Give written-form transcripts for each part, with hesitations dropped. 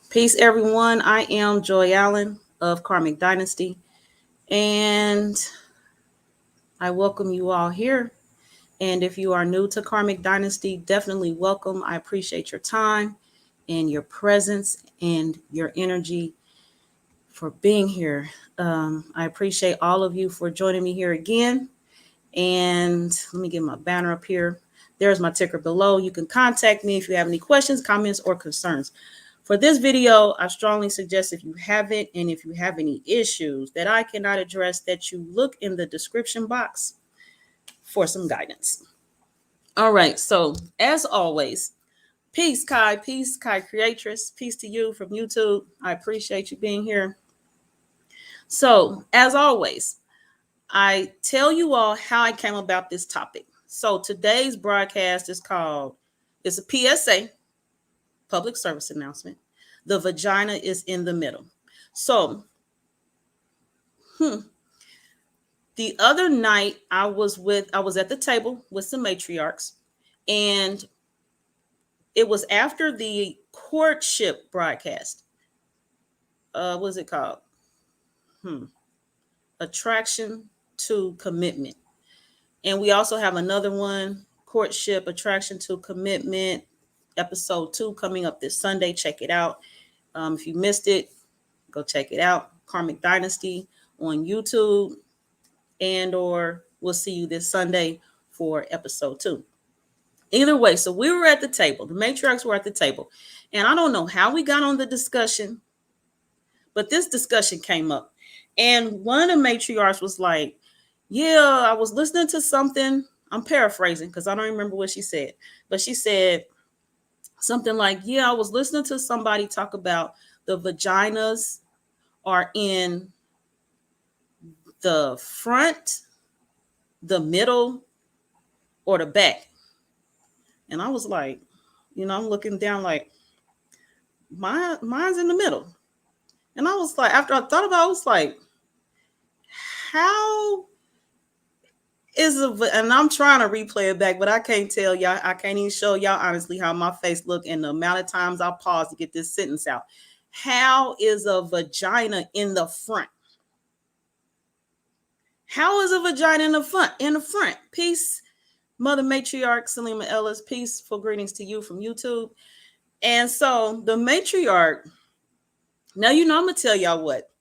Peace, everyone. I am Joy Allen of Karmic Dynasty, and I welcome you all here. And if you are new to Karmic Dynasty, definitely welcome. I appreciate your time and your presence and your energy for being here. I appreciate all of you for joining me here again. And let me get my banner up here. There's my ticker below. You can contact me if you have any questions, comments, or concerns. For this video, I strongly suggest if you haven't and if you have any issues that I cannot address, that you look in the description box for some guidance. All right, so as always, peace, Kai, creatress, peace to you from YouTube. I appreciate you being here. So as always, I tell you all how I came about this topic. So today's broadcast is called, it's a PSA, public service announcement. The vagina is in the middle. So, the other night I was at the table with some matriarchs, and it was after the courtship broadcast. What's it called? Attraction to commitment. And we also have another one, courtship, attraction to commitment, episode 2 coming up this Sunday. Check it out. If you missed it, go check it out. Karmic Dynasty on YouTube, and or we'll see you this Sunday for episode 2. Either way, so we were at the table. The matriarchs were at the table. And I don't know how we got on the discussion, but this discussion came up. And one of the matriarchs was like, yeah, I was listening to something. I'm paraphrasing because I don't remember what she said. But she said something like, yeah, I was listening to somebody talk about the vaginas are in the front, the middle, or the back. And I was like, I'm looking down like, mine's in the middle. And I was like, after I thought about it, I was like, how is it? And I'm trying to replay it back, but I can't tell y'all. I can't even show y'all honestly how my face looked and the amount of times I paused to get this sentence out. How is a vagina in the front? How is a vagina in the front? In the front. Peace, Mother Matriarch Salima Ellis. Peaceful greetings to you from YouTube. And so the matriarch, now, I'm going to tell y'all what.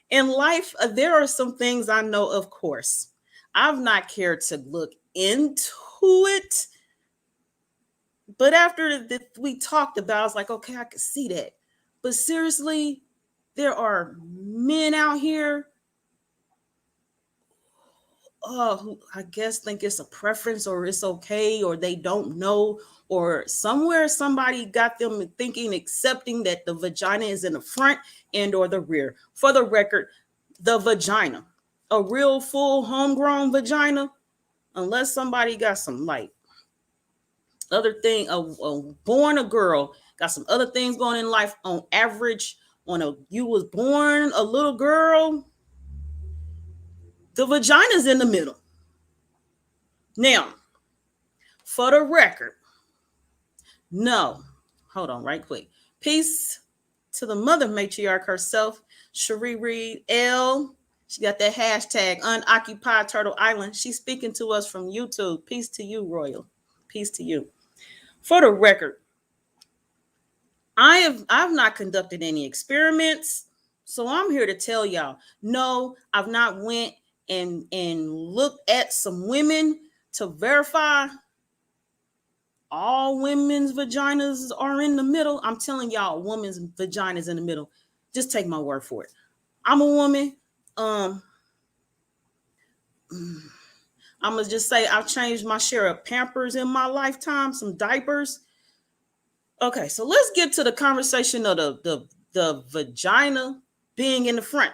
In life, there are some things I know, of course. I've not cared to look into it. But after we talked about it, I was like, okay, I can see that. But seriously, there are men out here who I guess think it's a preference or it's okay or they don't know, or somewhere somebody got them thinking, accepting that the vagina is in the front and or the rear. For the record, the vagina, a real full homegrown vagina, unless somebody got some like other thing, born a girl, got some other things going in life, on average, you was born a little girl, the vagina's in the middle. Now, for the record, no, hold on right quick. Peace to the mother matriarch herself, Cherie Reed L. She got that hashtag unoccupied Turtle Island. She's speaking to us from YouTube. Peace to you, Royal. Peace to you. For the record, I've not conducted any experiments, so I'm here to tell y'all, no, I've not went and looked at some women to verify all women's vaginas are in the middle. I'm telling y'all, a woman's vagina is in the middle. Just take my word for it. I'm a woman. I'm gonna just say I've changed my share of Pampers in my lifetime, some diapers. Okay, so let's get to the conversation of the vagina being in the front.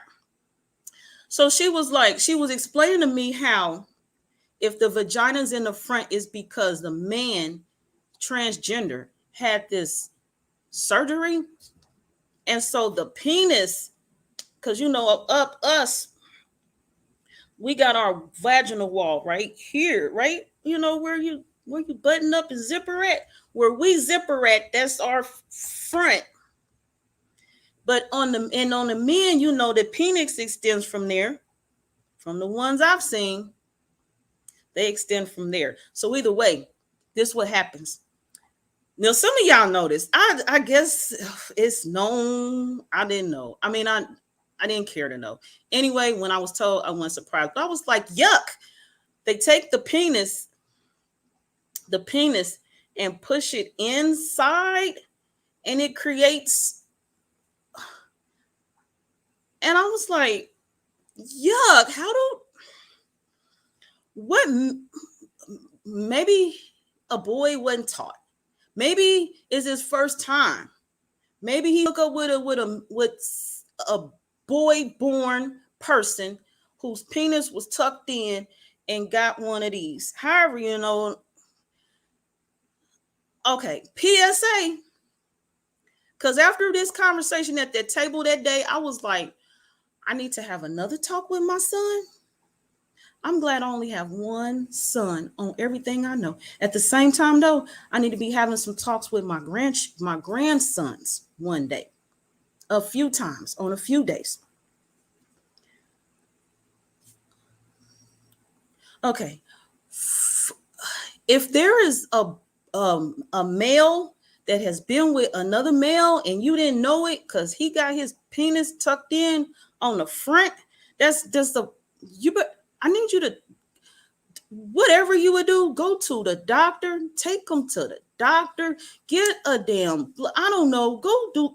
So she was explaining to me how if the vagina's in the front is because the man, transgender, had this surgery. And so the penis, because up us, we got our vaginal wall right here, right? Where you button up and zipper at, where we zipper at, that's our front. But on the men, you know, the penis extends from there. From the ones I've seen, they extend from there. So either way, this is what happens. Now, some of y'all know this. I guess it's known. I didn't know. I mean, I didn't care to know. Anyway, when I was told, I wasn't surprised. But I was like, yuck. They take the penis, and push it inside, and it creates. And I was like, yuck. How do what? Maybe a boy wasn't taught. Maybe it's his first time. Maybe he hooked up with a boy born person whose penis was tucked in and got one of these. However, you know, okay, PSA. Because after this conversation at that table that day, I was like, I need to have another talk with my son. I'm glad I only have one son on everything I know. At the same time, though, I need to be having some talks with my grandsons one day, a few times on a few days. Okay, if there is a male that has been with another male and you didn't know it because he got his penis tucked in on the front, that's just I need you to, whatever you would do, go to the doctor, take them to the doctor, get a damn, I don't know,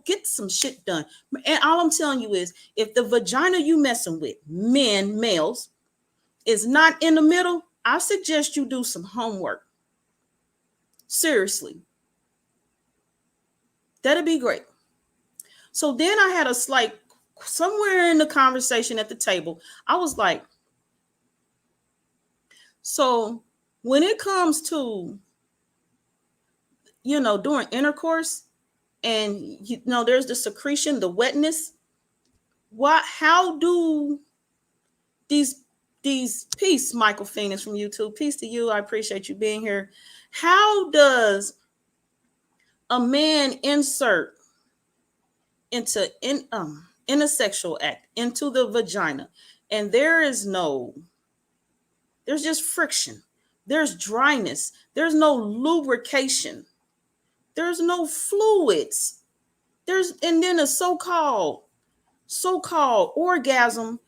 get some shit done. And all I'm telling you is, if the vagina you messing with, males, is not in the middle, I suggest you do some homework. Seriously. That'd be great. So then I had a slight, somewhere in the conversation at the table, I was like, so when it comes to, you know, during intercourse and, you know, there's the secretion, the wetness, how do these peace, Michael Phoenix from YouTube, peace to you, I appreciate you being here. How does a man insert into in a sexual act into the vagina, and there's just friction, there's dryness, there's no lubrication, there's no fluids, and then a so-called orgasm,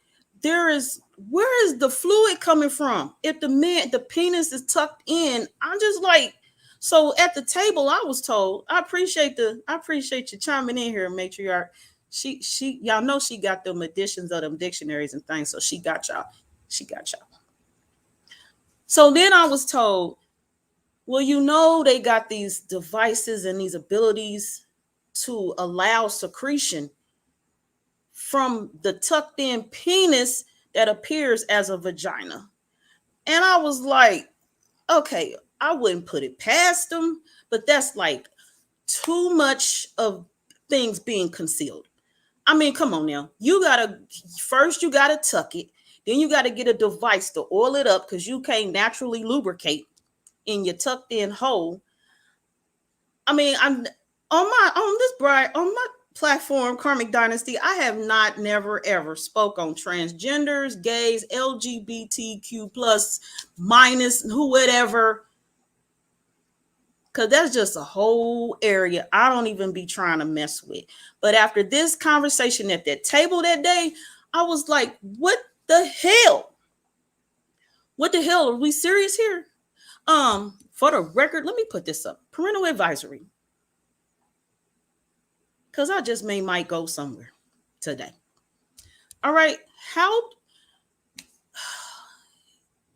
where is the fluid coming from? If the penis is tucked in, I'm just like, so at the table I was told, I appreciate you chiming in here, matriarch. She y'all know she got them editions of them dictionaries and things, so she got y'all. So then I was told, well, you know, they got these devices and these abilities to allow secretion from the tucked in penis that appears as a vagina. And I was like, okay, I wouldn't put it past them, but that's like too much of things being concealed. I mean, come on now. You gotta tuck it. Then you gotta get a device to oil it up because you can't naturally lubricate in your tucked in hole. I mean, I'm on my platform, Karmic Dynasty, I have never ever spoke on transgenders, gays, LGBTQ plus minus whatever, because that's just a whole area I don't even be trying to mess with. But after this conversation at that table that day, I was like, what the hell? What the hell? Are we serious here? For the record, let me put this up. Parental advisory. Because I just might go somewhere today. All right. How,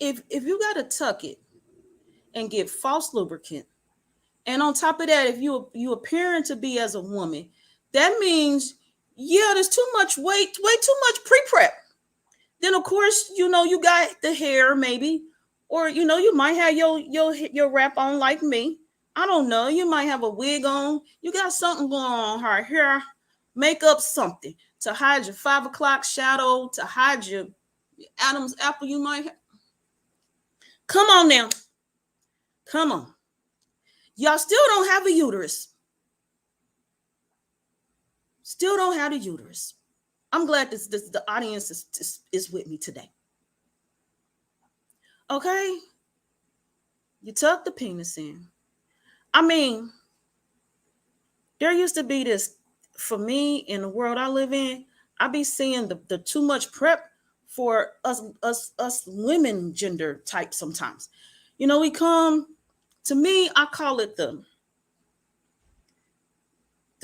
if you got to tuck it and get false lubricant, and on top of that, if you appearing to be as a woman, that means, yeah, there's too much way too much pre-prep. Then of course, you know, you got the hair maybe, or you know, you might have your wrap on like me. I don't know. You might have a wig on. You got something going on, her hair, makeup, something to hide your 5 o'clock shadow, to hide your Adam's apple. You might have. Come on now. Come on. Y'all still don't have a uterus. still don't have the uterus. I'm glad the audience is with me today. Okay? You tuck the penis in. I mean, there used to be this, for me, in the world I live in, I be seeing the too much prep for us women gender type sometimes. We come, to me, I call it the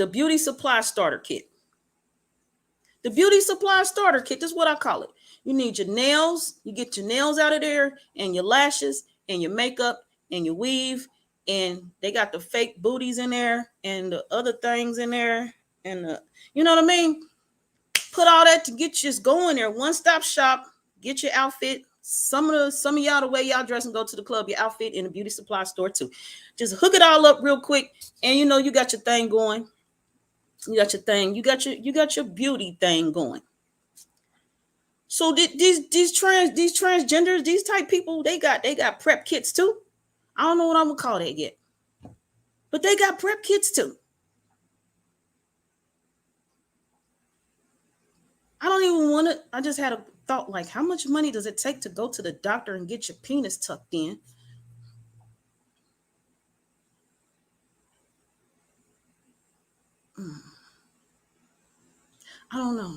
beauty supply starter kit. The beauty supply starter kit is what I call it. You need your nails. You get your nails out of there, and your lashes, and your makeup, and your weave. And they got the fake booties in there, and the other things in there. And you know what I mean? Put all that to get you just going there. One-stop shop. Get your outfit. Some of y'all, the way y'all dress and go to the club, your outfit in the beauty supply store too. Just hook it all up real quick, and you got your thing going. You got your thing. You got your beauty thing going. So these transgenders, these type people, they got prep kits too. I don't know what I'm gonna call that yet, but they got prep kits too. I don't even want to. I just had a thought, like, how much money does it take to go to the doctor and get your penis tucked in? I don't know.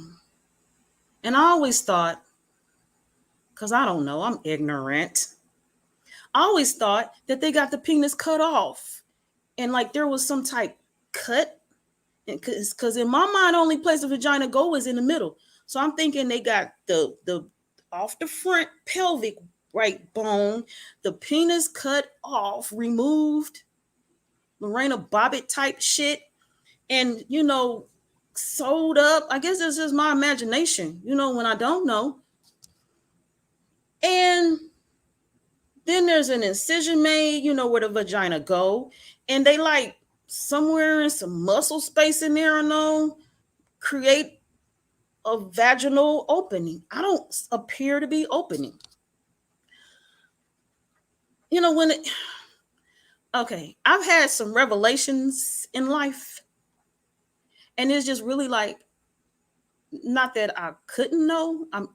And I always thought, because I don't know, I'm ignorant. I always thought that they got the penis cut off, and like there was some type cut, because in my mind, only place the vagina go is in the middle. So I'm thinking they got the off the front pelvic right bone, the penis cut off, removed, Lorena Bobbitt type shit, and sewed up. I guess this is my imagination, when I don't know. And then there's an incision made, where the vagina go, and they like somewhere in some muscle space in there, create a vaginal opening. I don't appear to be opening. Okay, I've had some revelations in life, and it's just really like, not that I couldn't know. I'm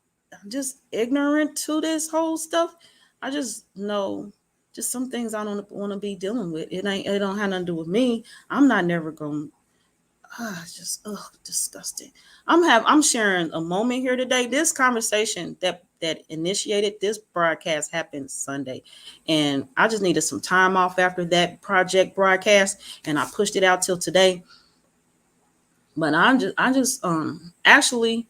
just ignorant to this whole stuff. I just know just some things I don't want to be dealing with. It don't have nothing to do with me. I'm not never going. Just disgusting. I'm sharing a moment here today. This conversation that initiated this broadcast happened Sunday, and I just needed some time off after that project broadcast, and I pushed it out till today. But actually,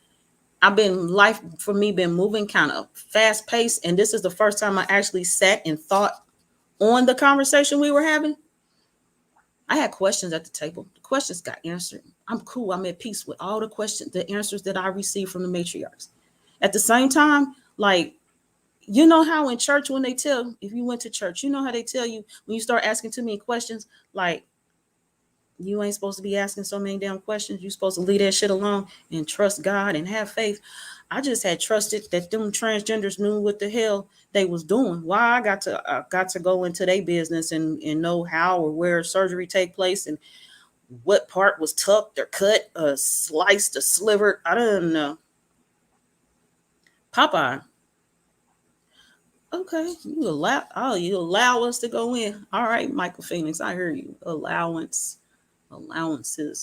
life for me been moving kind of fast paced, and this is the first time I actually sat and thought on the conversation we were having. I had questions at the table. The questions got answered. I'm cool. I'm at peace with all the answers that I received from the matriarchs. At the same time, like, how in church, when they tell, if you went to church, how they tell you when you start asking too many questions, like, you ain't supposed to be asking so many damn questions. You're supposed to leave that shit alone and trust God and have faith. I just had trusted that them transgenders knew what the hell they was doing. Why I got to go into their business and know how or where surgery take place and what part was tucked or cut or sliced or slivered. I don't know. Popeye. Okay, you allow us to go in. All right, Michael Phoenix, I hear you. Allowances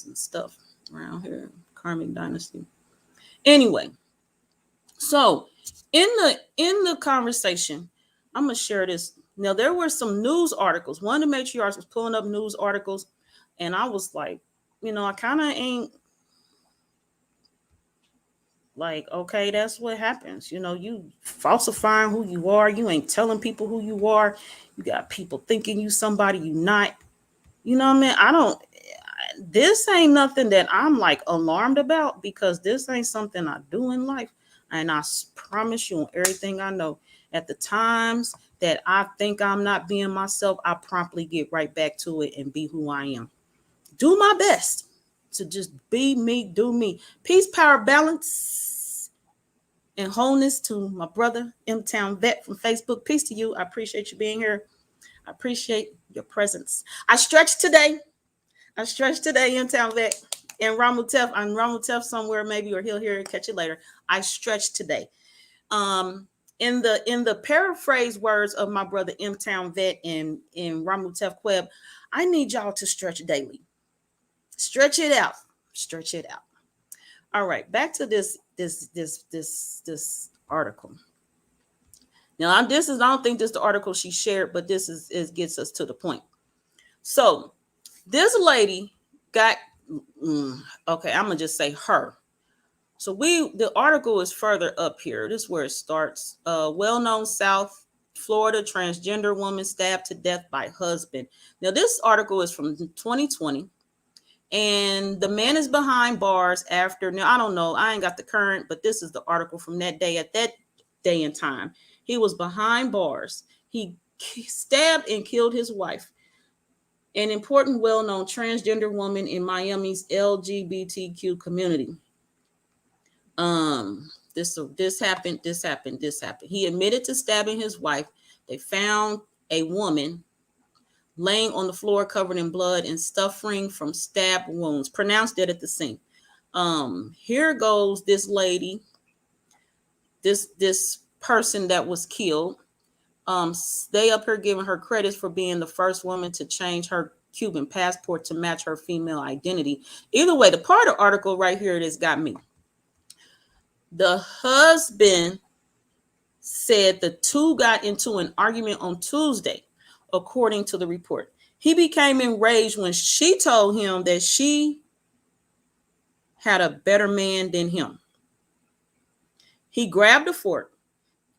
and stuff around here. Karmic Dynasty. Anyway, so in the conversation, I'm gonna share this. Now, there were some news articles. One of the matriarchs was pulling up news articles, and I was like, I kind of ain't like, okay, that's what happens. You falsifying who you are. You ain't telling people who you are. You got people thinking you somebody you not. You know what I mean? This ain't nothing that I'm like alarmed about, because this ain't something I do in life. And I promise you, on everything I know, at the times that I think I'm not being myself, I promptly get right back to it and be who I am. Do my best to just be me, do me. Peace, power, balance, and wholeness to my brother, M-Town Vet from Facebook. Peace to you. I appreciate you being here. I appreciate your presence. I stretched today, M-Town Vet. And Ramutef, I'm Ramutef somewhere maybe, or he'll hear it, catch it later. I stretched today. In the paraphrase words of my brother M Town Vet and in Ramutef Queb, I need y'all to stretch daily. Stretch it out. Stretch it out. All right, back to this article. Now, I don't think this is the article she shared, but this is gets us to the point. So this lady got okay, I'm gonna just say her. So the article is further up here. This is where it starts. Well-known South Florida transgender woman stabbed to death by husband. Now, this article is from 2020. And the man is behind bars after, now I don't know, I ain't got the current, but this is the article from that day, at that day and time. He was behind bars. He stabbed and killed his wife, an important, well-known transgender woman in Miami's LGBTQ community. This happened. He admitted to stabbing his wife. They found a woman laying on the floor covered in blood and suffering from stab wounds, pronounced dead at the scene. Here goes this lady, this person that was killed. They up here giving her credits for being the first woman to change her Cuban passport to match her female identity. Either way, the part of the article right here that's got me. The husband said the two got into an argument on Tuesday, according to the report. He became enraged when she told him that she had a better man than him. He grabbed a fork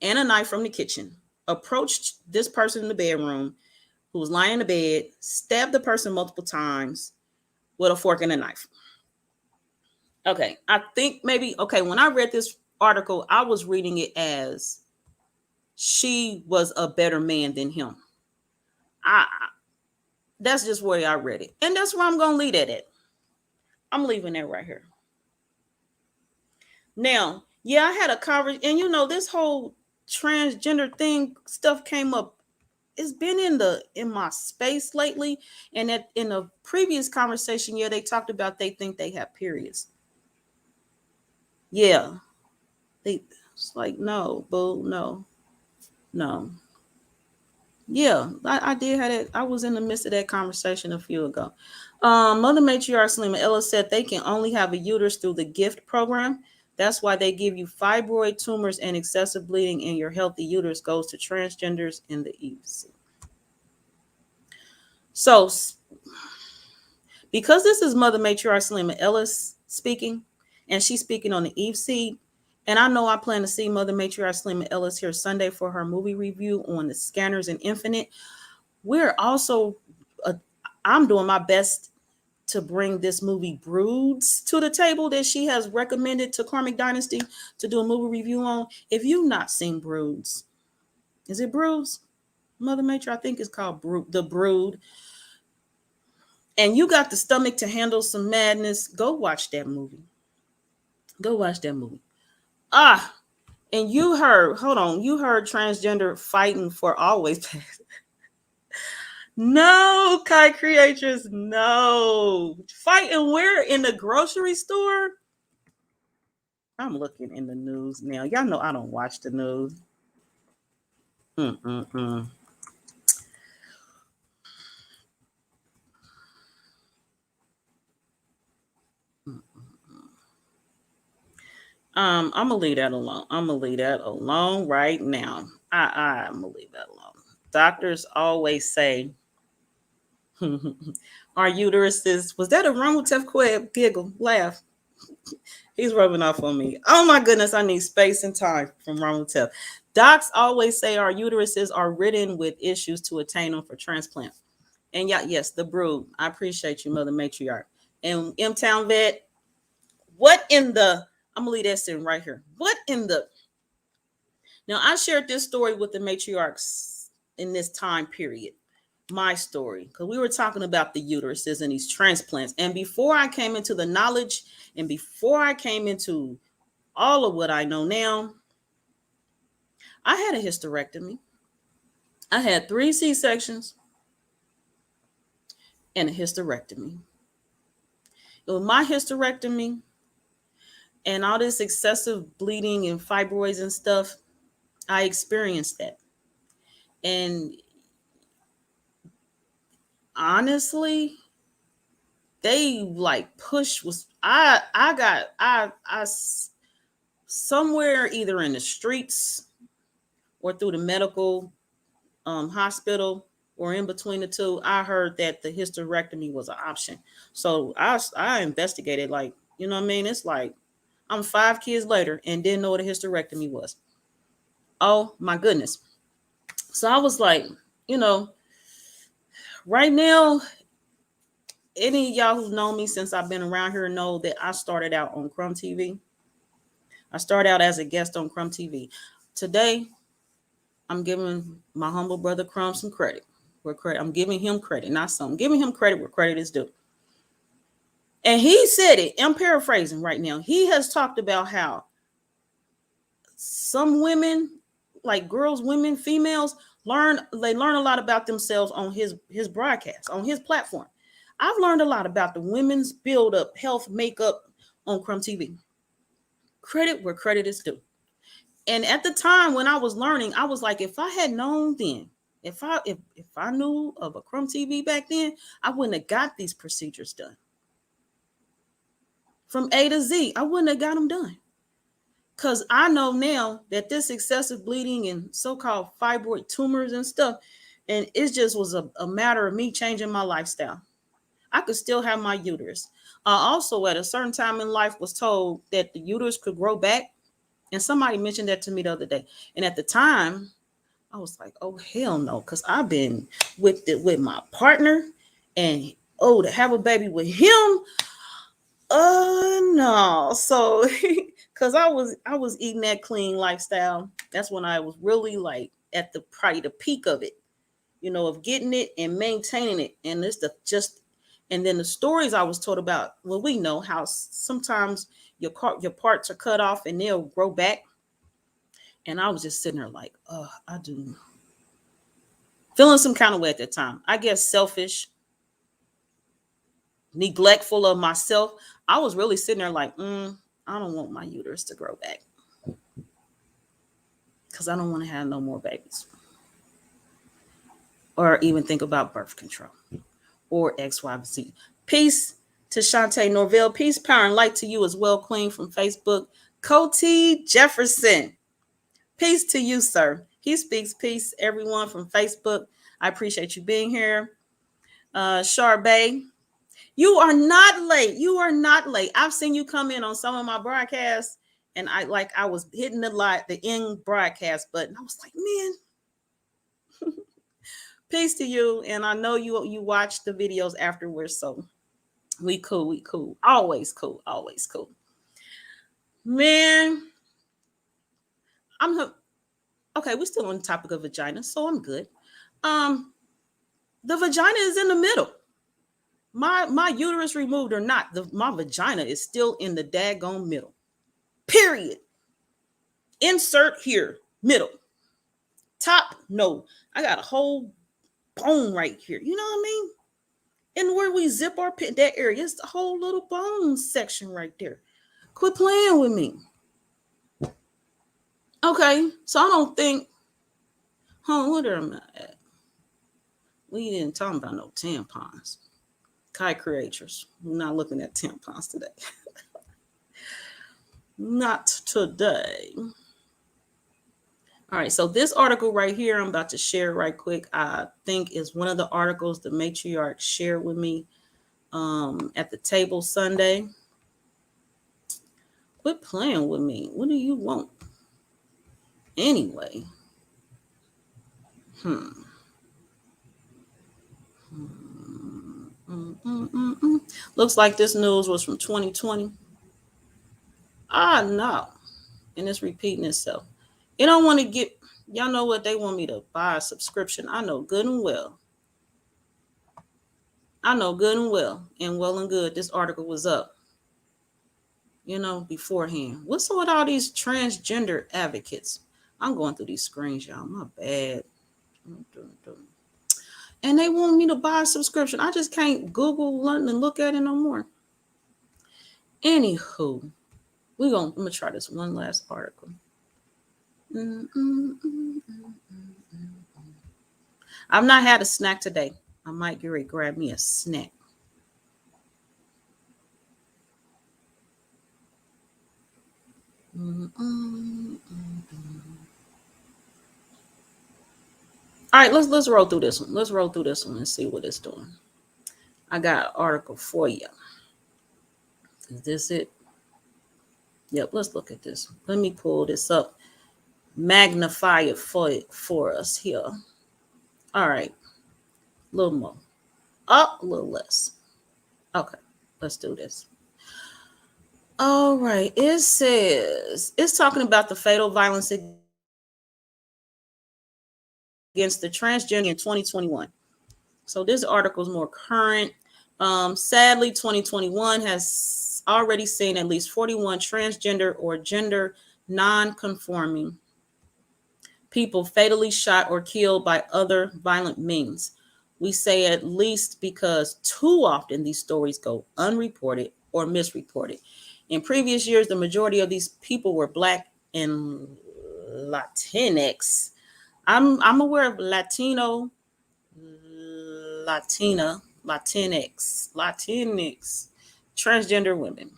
and a knife from the kitchen, approached this person in the bedroom who was lying in the bed, stabbed the person multiple times with a fork and a knife. Okay, I think maybe, when I read this article, I was reading it as she was a better man than him. That's just where I read it. And that's where I'm going to leave it at. I'm leaving that right here. Now, I had a conversation, and this whole transgender thing stuff came up. It's been in my space lately. And in a previous conversation, they talked about they think they have periods. Yeah. It's like, no, boo, no. Yeah, I did have that. I was in the midst of that conversation a few ago. Mother Matriarch Salima Ellis said they can only have a uterus through the gift program. That's why they give you fibroid tumors and excessive bleeding in your healthy uterus goes to transgenders in the EVC. So, because this is Mother Matriarch Salima Ellis speaking, and she's speaking on the EVC, and I know I plan to see Mother Matriarch Salima Ellis here Sunday for her movie review on the Scanners and Infinite. We're also, I'm doing my best to bring this movie Broods to the table that she has recommended to Karmic Dynasty to do a movie review on. If you've not seen Broods, is it Broods? Mother Matriarch, I think it's called The Brood. And you got the stomach to handle some madness, go watch that movie. And you heard transgender fighting for always. No, Kai Creators, no. Fighting where? In the grocery store? I'm looking in the news now. Y'all know I don't watch the news. I'm gonna leave that alone. I'm gonna leave that alone right now. I'm gonna leave that alone. Doctors always say our uteruses. Was that a Ramutef Queb giggle laugh? He's rubbing off on me. Oh my goodness, I need space and time from Ramutef. Docs always say our uteruses are ridden with issues to attain them for transplant. And yes, the Brood. I appreciate you, Mother Matriarch. And M Town Vet, what in the, I'm gonna leave that sitting right here. What in the, now I shared this story with the matriarchs in this time period. My story, because we were talking about the uteruses and these transplants. And before I came into the knowledge and before I came into all of what I know now, I had a hysterectomy. I had 3 C-sections and a hysterectomy. With my hysterectomy and all this excessive bleeding and fibroids and stuff, I experienced that. And honestly, they like push was I somewhere either in the streets or through the medical hospital or in between the two, I heard that the hysterectomy was an option. So I investigated, like, you know what I mean? It's like I'm 5 kids later and didn't know what a hysterectomy was. Oh my goodness. So I was like, you know, right now, any of y'all who've known me since I've been around here know that I started out on Crumb TV. I started out as a guest on Crumb TV. Today, I'm giving my humble brother Crumb some credit. I'm giving him credit, not some. I'm giving him credit where credit is due. And he said it. I'm paraphrasing right now. He has talked about how some women, like girls, women, females, learn a lot about themselves on his broadcast, on his platform. I've learned a lot about the women's build up, health, makeup on Crumb TV. Credit where credit is due. And at the time when I was learning, I was like, if I had known then, if I knew of a Crumb TV back then, I wouldn't have got these procedures done. From A to Z, I wouldn't have got them done. Because I know now that this excessive bleeding and so-called fibroid tumors and stuff, and it just was a matter of me changing my lifestyle. I could still have my uterus. Also, at a certain time in life, was told that the uterus could grow back. And somebody mentioned that to me the other day. And at the time, I was like, oh, hell no. Because I've been with my partner. And, to have a baby with him, no. So, because I was eating that clean lifestyle. That's when I was really like at probably the peak of it, of getting it and maintaining it. And and then the stories I was told about, well, we know how sometimes your parts are cut off and they'll grow back. And I was just sitting there like, I do. Feeling some kind of way at that time. I guess selfish, neglectful of myself. I was really sitting there like, I don't want my uterus to grow back. Because I don't want to have no more babies. Or even think about birth control. Or XYZ. Peace to Shantae Norville. Peace, power, and light to you as well, Queen from Facebook. Coty Jefferson. Peace to you, sir. He speaks peace, everyone from Facebook. I appreciate you being here. Charbay, you are not late. You are not late. I've seen you come in on some of my broadcasts, and I was hitting the end broadcast button. I was like, man, peace to you. And I know you watch the videos afterwards, so we cool. Always cool. Man, okay, we're still on the topic of vagina, so I'm good. The vagina is in the middle. My uterus removed or not, my vagina is still in the daggone middle. Period. Insert here, middle. Top, no. I got a whole bone right here. You know what I mean? And where we zip our pit, that area, it's the whole little bone section right there. Quit playing with me. Okay, so I don't think, what am I at? We didn't talk about no tampons. Kai creators. We're not looking at tampons today. Not today. All right, so this article right here, I'm about to share right quick. I think is one of the articles the matriarch shared with me at the table Sunday. Quit playing with me. What do you want? Anyway. Looks like this news was from 2020. No. And it's repeating itself. You don't want to get, y'all know what, they want me to buy a subscription. I know good and well. And well and good, this article was up, beforehand. What's up with all these transgender advocates? I'm going through these screens, y'all. My bad. And they want me to buy a subscription. I just can't Google London and look at it no more. Anywho, I'm gonna try this one last article. I've not had a snack today. I might get ready to grab me a snack. All right, let's roll through this one. Let's roll through this one and see what it's doing. I got an article for you. Is this it? Yep, let's look at this. Let me pull this up. Magnify it for us here. All right. A little more. Up, a little less. Okay, let's do this. All right. It says it's talking about the fatal violence against the transgender in 2021. So this article is more current. Sadly, 2021 has already seen at least 41 transgender or gender non-conforming people fatally shot or killed by other violent means. We say at least because too often these stories go unreported or misreported. In previous years, the majority of these people were Black and Latinx. I'm aware of Latino, Latina, Latinx, transgender women.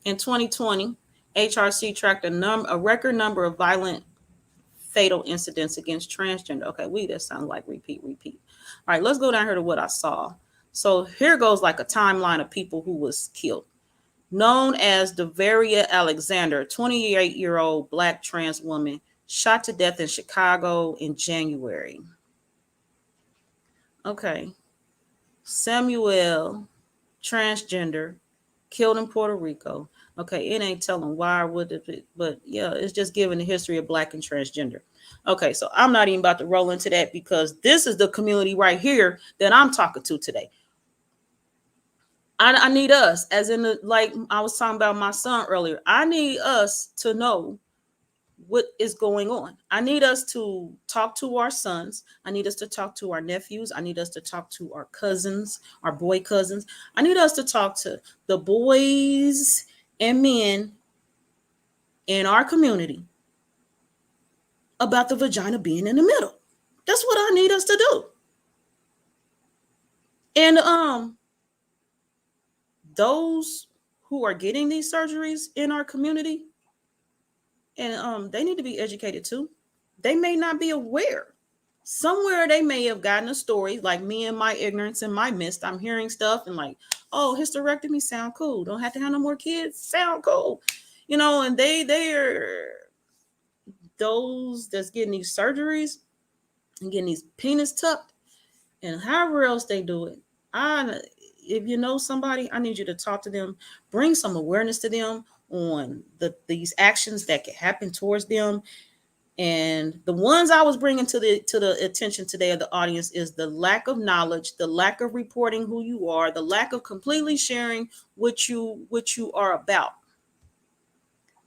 In 2020, HRC tracked a record number of violent fatal incidents against transgender. Okay, that sounds like repeat. All right, let's go down here to what I saw. So here goes like a timeline of people who was killed. Known as Devaria Alexander, 28-year-old Black trans woman, shot to death in Chicago in January. Okay. Samuel, transgender, killed in Puerto Rico. Okay, it ain't telling why or what, but yeah, it's just giving the history of Black and transgender. Okay, so I'm not even about to roll into that because this is the community right here that I'm talking to today. I need us, as in like I was talking about my son earlier. I need us to know what is going on. I need us to talk to our sons. I need us to talk to our nephews. I need us to talk to our cousins, our boy cousins. I need us to talk to the boys and men in our community about the vagina being in the middle. That's what I need us to do. And those who are getting these surgeries in our community, and they need to be educated too. They may not be aware. Somewhere they may have gotten a story, like me and my ignorance and my mist. I'm hearing stuff and like, oh, hysterectomy sound cool. Don't have to have no more kids. Sound cool. And they're those that's getting these surgeries and getting these penis tucked and however else they do it. If you know somebody, I need you to talk to them, bring some awareness to them on these actions that can happen towards them. And the ones I was bringing to the attention today of the audience is the lack of knowledge, the lack of reporting who you are, the lack of completely sharing what you are about,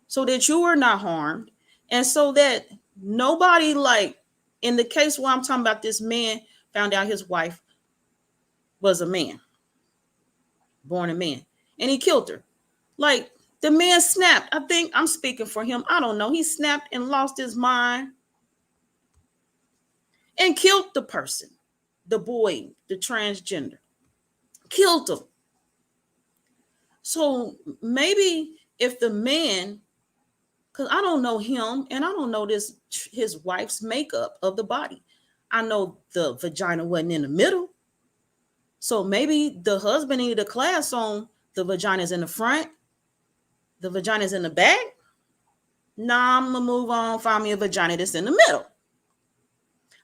so that you are not harmed, and so that nobody, like in the case where I'm talking about, this man found out his wife was a man, born a man, and he killed her. Like, the man snapped. I think I'm speaking for him. I don't know. He snapped and lost his mind and killed the person, the boy, the transgender, killed him. So maybe if the man, because I don't know him and I don't know his wife's makeup of the body. I know the vagina wasn't in the middle. So maybe the husband needed a class on the vagina's in the front, the vagina's in the back. Nah, I'm gonna move on, find me a vagina that's in the middle.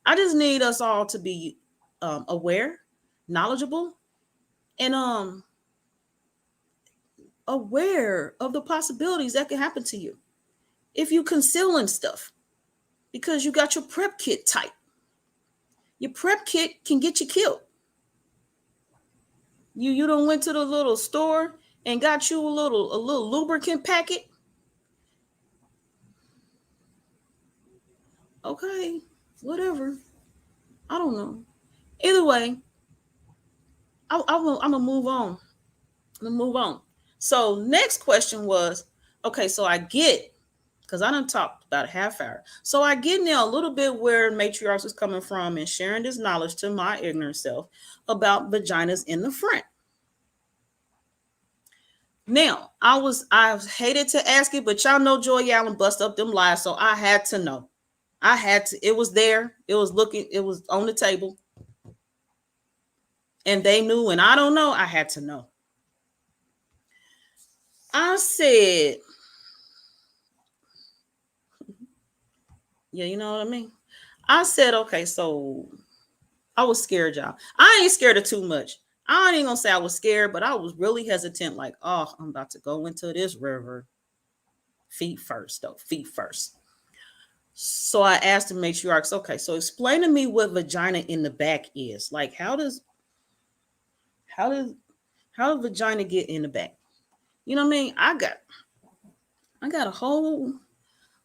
I just need us all to be aware, knowledgeable, and aware of the possibilities that can happen to you if you concealing stuff because you got your prep kit tight. Your prep kit can get you killed. You done went to the little store and got you a little lubricant packet. Okay, whatever. I don't know. Either way, I'm gonna move on. Let's move on. So next question was, okay, so I get, because I done talked about a half hour. So I get now a little bit where matriarchs is coming from and sharing this knowledge to my ignorant self about vaginas in the front. Now, I hated to ask it, but y'all know Joy Allen bust up them lies, so I had to know. I had to, it was there, it was on the table, and they knew, and I don't know, I had to know. I said, yeah, you know what I mean? I said, okay, so I was scared, y'all. I ain't scared of too much. I ain't gonna say I was scared, but I was really hesitant, like, oh, I'm about to go into this river. Feet first, though, feet first. So I asked the matriarchs, okay, so explain to me what vagina in the back is. Like, how does how does vagina get in the back? You know what I mean? I got a whole,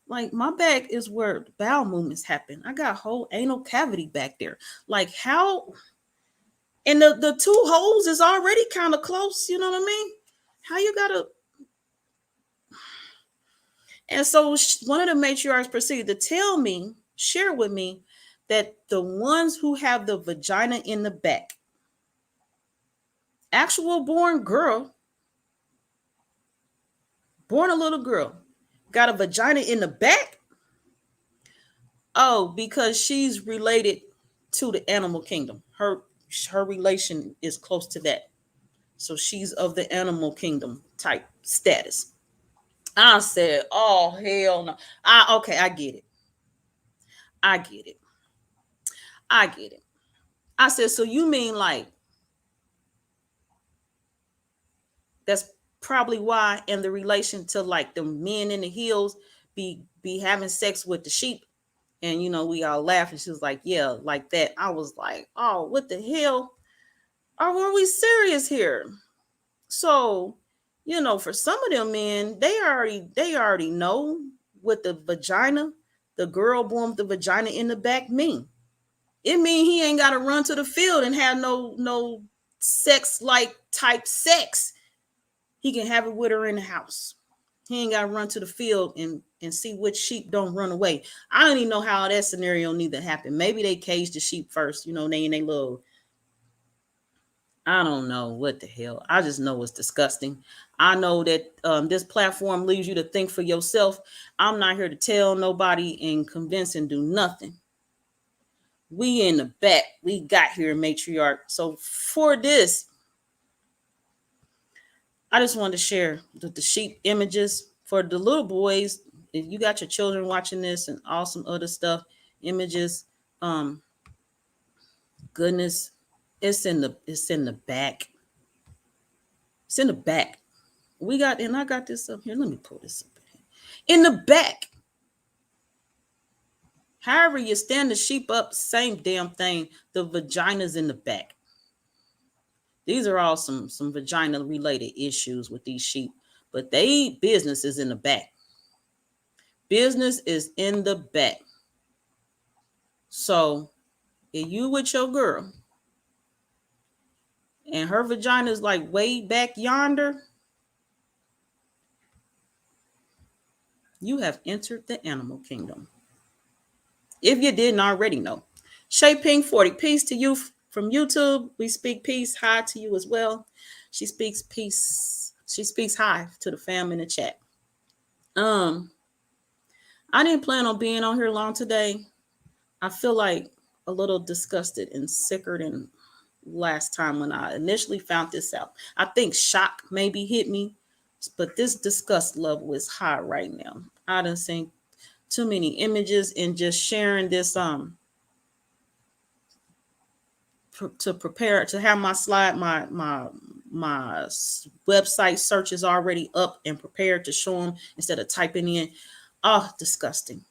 like, my back is where bowel movements happen. I got a whole anal cavity back there. Like, how, and the two holes is already kind of close, you know what I mean? How you gotta, and so one of the matriarchs proceeded to tell me, share with me, that the ones who have the vagina in the back, actual born girl, born a little girl, got a vagina in the back. Oh, because she's related to the animal kingdom. Her relation is close to that. So she's of the animal kingdom type status. I said, oh hell no. Okay, I get it. I get it. I get it. I said, so you mean like that's probably why in the relation to like the men in the hills be having sex with the sheep, and we all laugh, and she was like, yeah, like that. I was like, oh, what the hell, are we serious here? So for some of them men, they already know what the vagina, the girl born with the vagina in the back, mean. It mean he ain't got to run to the field and have no sex like type sex. He can have it with her in the house. He ain't got to run to the field and see which sheep don't run away. I don't even know how that scenario neither happened. Maybe they caged the sheep first, they in a little, I don't know what the hell. I just know it's disgusting. I know that this platform leaves you to think for yourself. I'm not here to tell nobody and convince and do nothing. We in the back. We got here, matriarch. So for this, I just wanted to share the sheep images for the little boys. If you got your children watching this and all some other stuff, images, goodness, it's in the back. It's in the back. And I got this up here. Let me pull this up in the back. However you stand the sheep up, same damn thing. The vagina's in the back. These are all some vagina related issues with these sheep, but they business is in the back. Business is in the back. So if you with your girl and her vagina is like way back yonder, you have entered the animal kingdom. If you didn't already know. Shay Ping 40, peace to you from YouTube. We speak peace. Hi to you as well. She speaks peace. She speaks hi to the fam in the chat. I didn't plan on being on here long today. I feel like a little disgusted and sicker than last time when I initially found this out. I think shock maybe hit me, but this disgust level is high right now. I done seen too many images, and just sharing this to prepare to have my slide, my website search is already up and prepared to show them instead of typing in. Oh, disgusting.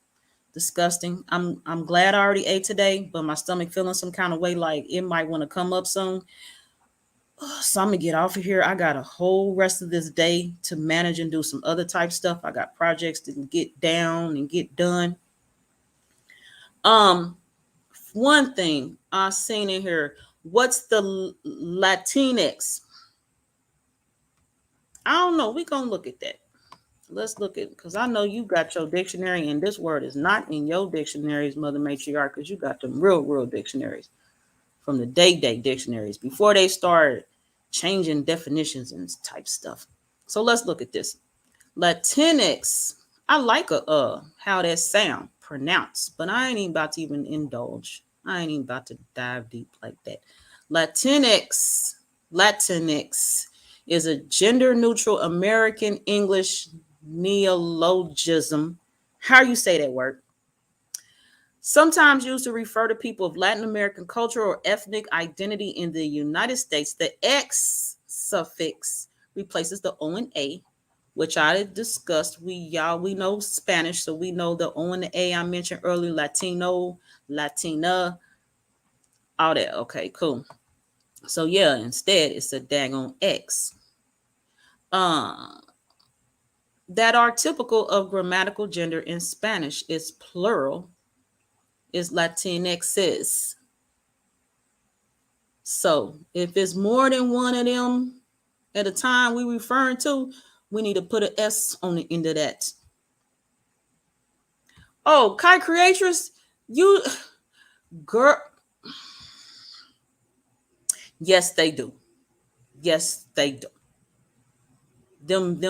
I'm glad I already ate today, but my stomach feeling some kind of way, like it might want to come up soon. So I'm gonna get off of here. I got a whole rest of this day to manage and do some other type stuff. I got projects to get down and get done. One thing I seen in here, what's the Latinx? I don't know. We're going to look at that. Let's look at, because I know you got your dictionary, and this word is not in your dictionaries, Mother Matriarch, because you got them real dictionaries from the day dictionaries before they started changing definitions and type stuff. So let's look at this. Latinx. I like how that sound pronounced, but I ain't even about to even indulge. I ain't even about to dive deep like that. Latinx is a gender neutral American English neologism. How you say that word? Sometimes used to refer to people of Latin American culture or ethnic identity in the United States. The X suffix replaces the O and A, which I discussed. We know Spanish, so we know the O and the A I mentioned earlier, Latino, Latina, all that. Okay, cool. So yeah, instead it's a daggone X. That are typical of grammatical gender in Spanish is plural, is Latinxes. So if it's more than one of them at a time we referring to, we need to put an S on the end of that. Oh, Kai Creatress, you girl. Yes, they do. Yes, they do. Them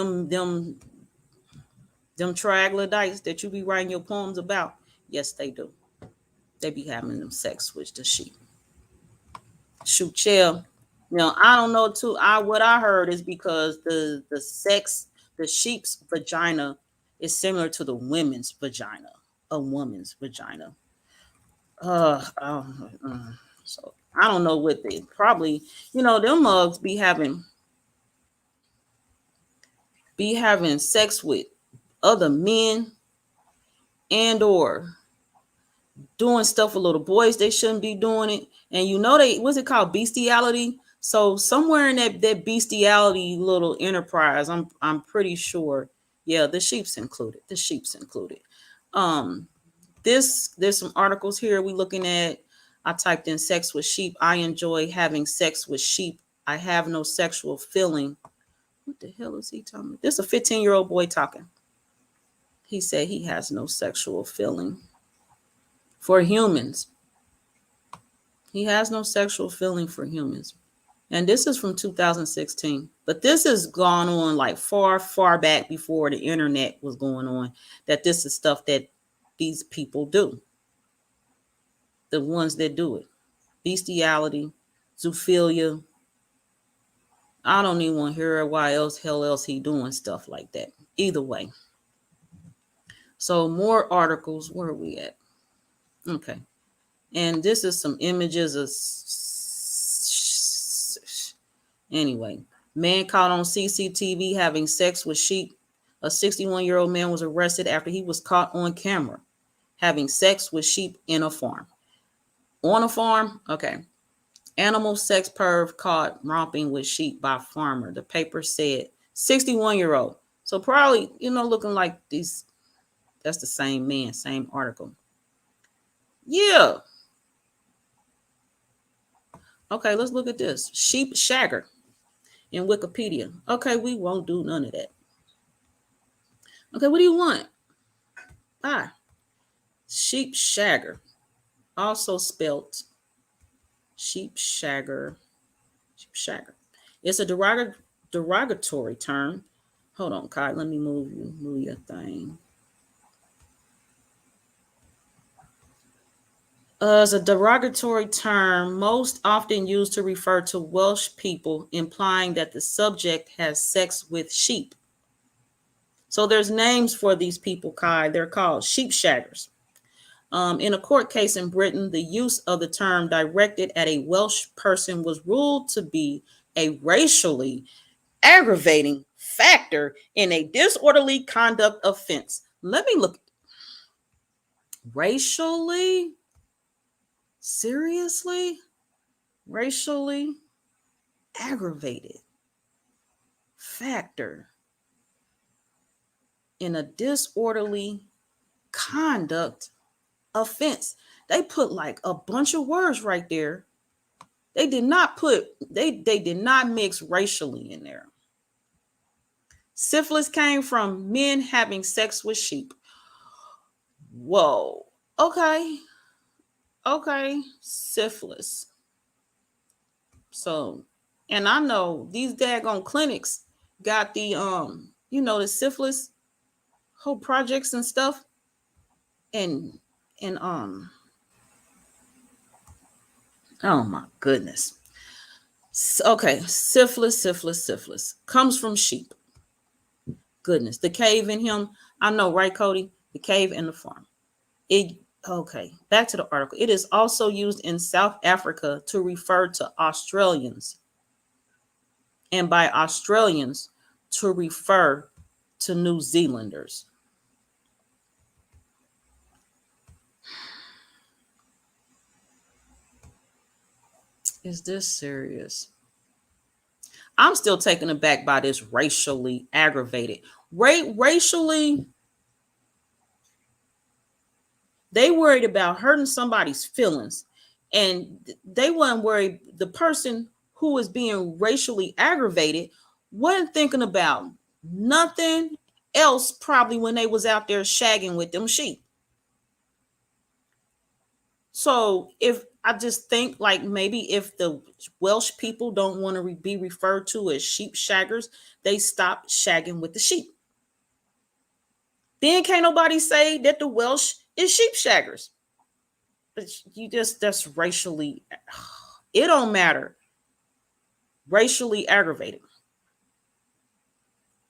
troglodytes that you be writing your poems about. Yes, they do. They be having them sex with the sheep. Shoot, chill. I don't know too. What I heard is because the sheep's vagina is similar to the women's vagina, a woman's vagina. So I don't know what they probably, them mugs be having sex with other men and or doing stuff with little boys they shouldn't be doing it. And what's it called, bestiality? So somewhere in that bestiality little enterprise, I'm pretty sure, yeah, the sheep's included. There's some articles here we looking at. I typed in sex with sheep. I enjoy having sex with sheep. I have no sexual feeling. What the hell is he talking about? This is a 15-year-old boy talking. He said he has no sexual feeling for humans. He has no sexual feeling for humans. And this is from 2016. But this has gone on like far back before the internet was going on, that this is stuff that these people do. The ones that do it. Bestiality, zoophilia. I don't even want to hear why hell else he doing stuff like that. Either way. So more articles. Where are we at? Okay. And this is some images of anyway. Man caught on CCTV having sex with sheep. A 61-year-old man was arrested after he was caught on camera having sex with sheep in a farm. On a farm? Okay. Animal sex perv caught romping with sheep by farmer. The paper said 61-year-old. So probably, looking like these. That's the same man, same article. Yeah. Okay, let's look at this. Sheep shagger in Wikipedia. Okay, we won't do none of that. Okay, what do you want? Sheep shagger. Also spelt sheep shagger. Sheep shagger. It's a derogatory term. Hold on, Kai. Let me move your thing. As a derogatory term, most often used to refer to Welsh people, implying that the subject has sex with sheep. So there's names for these people, Kai. They're called sheep shaggers. In a court case in Britain, the use of the term directed at a Welsh person was ruled to be a racially aggravating factor in a disorderly conduct offense. Let me look. Racially? Seriously? Racially aggravated factor in a disorderly conduct offense. They put like a bunch of words right there. They did not mix racially in there. Syphilis came from men having sex with sheep. Whoa. Okay. Syphilis. So, and I know these daggone clinics got the the syphilis whole projects and stuff. And oh my goodness. Okay, syphilis comes from sheep. Goodness, the cave in him. I know, right, Cody? The cave in the farm. Okay, back to the article. It is also used in South Africa to refer to Australians, and by Australians to refer to New Zealanders. Is this serious? I'm still taken aback by this racially aggravated. Racially, they worried about hurting somebody's feelings, and they weren't worried. The person who was being racially aggravated wasn't thinking about nothing else probably when they was out there shagging with them sheep. So if I just think like maybe if the Welsh people don't want to be referred to as sheep shaggers, they stop shagging with the sheep. Then can't nobody say that the Welsh is sheep shaggers. But that's racially, it don't matter. Racially aggravating.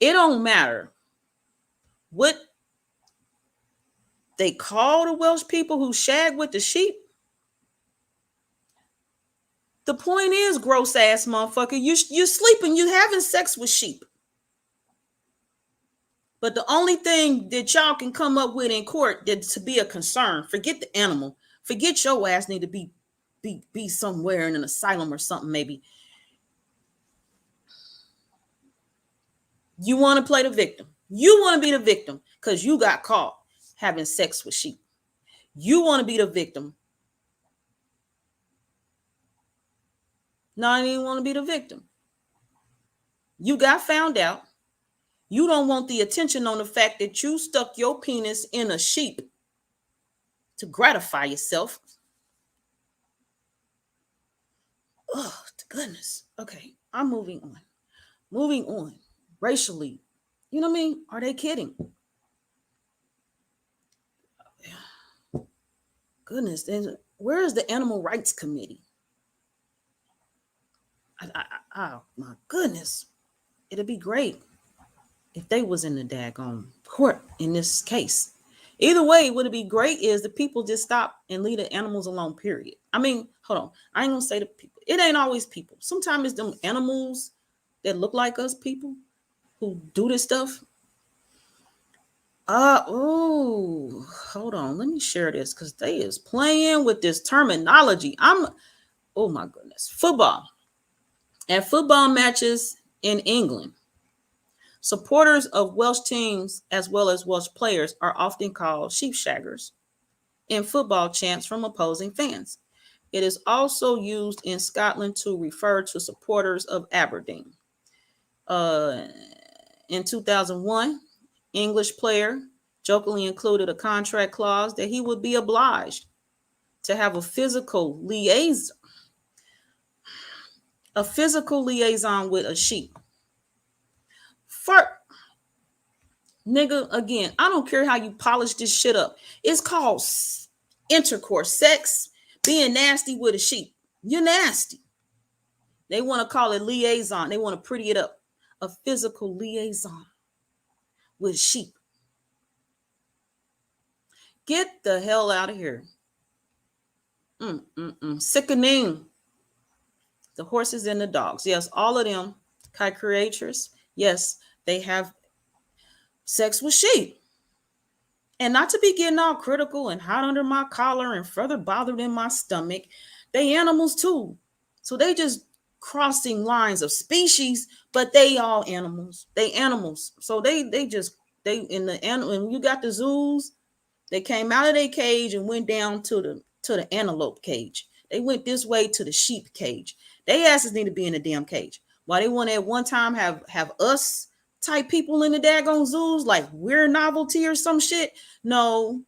It don't matter what they call the Welsh people who shag with the sheep. The point is, gross ass motherfucker, you sleeping, you having sex with sheep. But the only thing that y'all can come up with in court that to be a concern, forget the animal, forget your ass need to be somewhere in an asylum or something maybe. You want to play the victim. You want to be the victim because you got caught having sex with sheep. You want to be the victim. No, I didn't want to be the victim. You got found out. You don't want the attention on the fact that you stuck your penis in a sheep to gratify yourself. Oh, goodness. Okay, I'm moving on. Moving on. Racially, you know what I mean? Are they kidding? Goodness, where is the Animal Rights Committee? Oh my goodness. It'd be great if they was in the daggone court in this case. Either way, what would be great is the people just stop and leave the animals alone, period. I mean, hold on. I ain't gonna say the people. It ain't always people. Sometimes it's them animals that look like us people who do this stuff. Hold on. Let me share this because they is playing with this terminology. Oh my goodness. Football. At football matches in England, supporters of Welsh teams as well as Welsh players are often called sheep shaggers in football chants from opposing fans. It is also used in Scotland to refer to supporters of Aberdeen. In 2001, English player jokingly included a contract clause that he would be obliged to have a physical liaison with a sheep. Nigga, again, I don't care how you polish this shit up. It's called intercourse, sex, being nasty with a sheep. You're nasty. They want to call it liaison. They want to pretty it up. A physical liaison with sheep. Get the hell out of here. Sickening. The horses and the dogs. Yes, all of them, kite creators. Yes, they have sex with sheep. And not to be getting all critical and hot under my collar and further bothered in my stomach. They animals too. So they just crossing lines of species, but they all animals. They animals. So they in the animal. When you got the zoos, they came out of their cage and went down to the antelope cage. They went this way to the sheep cage. They asses need to be in the damn cage. Why they want to at one time have us type people in the daggone zoos like we're novelty or some shit. No.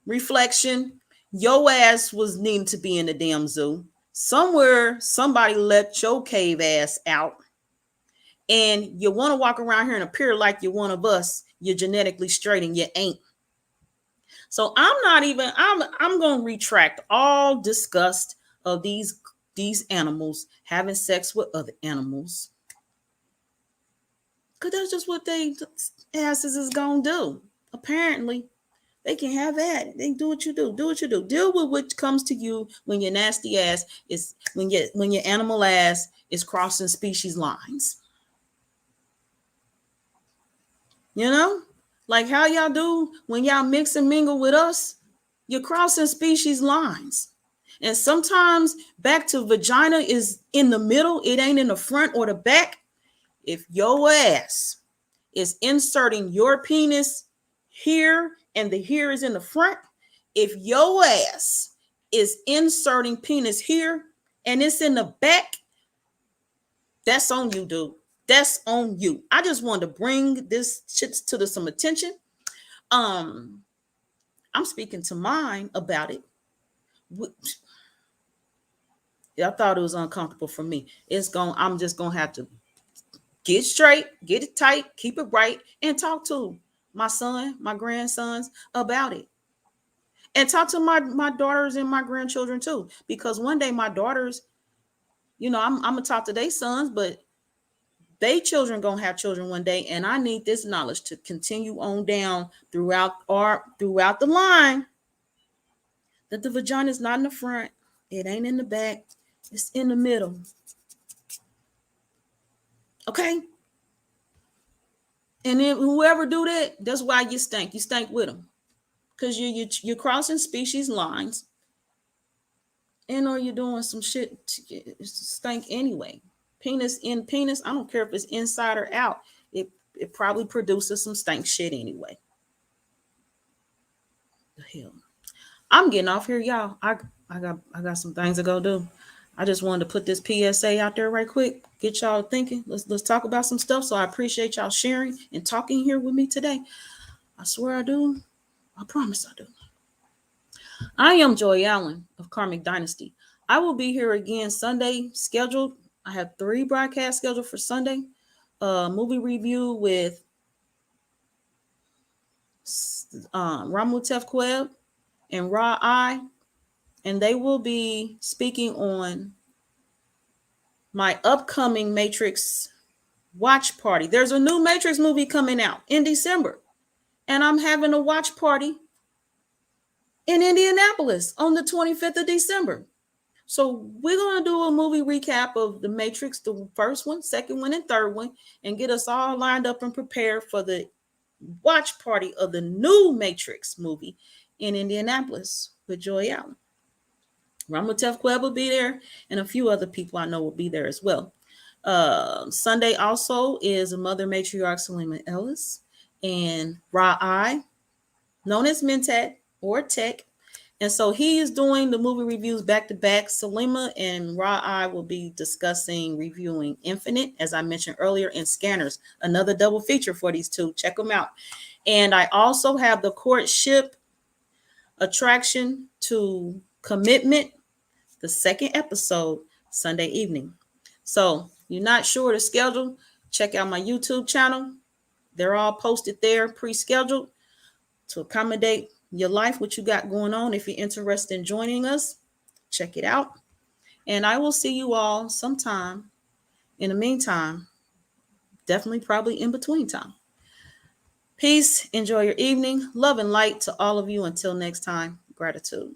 Reflection. Your ass was needing to be in the damn zoo. Somewhere somebody let your cave ass out. And you want to walk around here and appear like you're one of us. You're genetically straight and you ain't. So I'm going to retract all disgust of these animals having sex with other animals. Because that's just what they asses is going to do. Apparently, they can have that. They do what you do. Do what you do. Deal with what comes to you when your nasty ass is, when your animal ass is crossing species lines. You know? Like how y'all do when y'all mix and mingle with us, you're crossing species lines. And sometimes back to vagina is in the middle. It ain't in the front or the back. If your ass is inserting your penis here and the here is in the front, if your ass is inserting penis here and it's in the back, that's on you, dude. That's on you. I just wanted to bring this shit to some attention. I'm speaking to mine about it. I thought it was uncomfortable for me. I'm just gonna have to get straight, get it tight, keep it right, and talk to my son, my grandsons about it. And talk to my daughters and my grandchildren too. Because one day my daughters, I'm gonna talk to their sons, but they children gonna have children one day, and I need this knowledge to continue on down throughout the line. That the vagina is not in the front, it ain't in the back, it's in the middle. Okay. And then whoever do that, that's why you stink. You stink with them, because you're crossing species lines, and or you're doing some shit to stink anyway. Penis in penis, I don't care if it's inside or out. It probably produces some stank shit anyway. The hell. I'm getting off here, y'all. I got some things to go do. I just wanted to put this PSA out there right quick. Get y'all thinking. Let's talk about some stuff. So I appreciate y'all sharing and talking here with me today. I swear I do. I promise I do. I am Joy Allen of Karmic Dynasty. I will be here again Sunday scheduled. I have 3 broadcasts scheduled for Sunday. Movie review with Tekh and Ra I, and they will be speaking on my upcoming Matrix watch party. There's a new Matrix movie coming out in December, and I'm having a watch party in Indianapolis on the 25th of December. So we're going to do a movie recap of the Matrix, the first one, second one, and third one, and get us all lined up and prepared for the watch party of the new Matrix movie in Indianapolis with Joy Allen. Tekh will be there, and a few other people I know will be there as well. Sunday also is Mother Matriarch Salima Ellis and Ra I, known as Mentat or Tekh. And so he is doing the movie reviews back to back. Salima and Ra I will be discussing, reviewing Infinite, as I mentioned earlier, and Scanners, another double feature for these two. Check them out. And I also have the Courtship Attraction to Commitment, the second episode, Sunday evening. So you're not sure the schedule, check out my YouTube channel. They're all posted there, pre-scheduled to accommodate your life, what you got going on. If you're interested in joining us, check it out. And I will see you all sometime in the meantime, definitely probably in between time. Peace. Enjoy your evening. Love and light to all of you. Until next time, gratitude.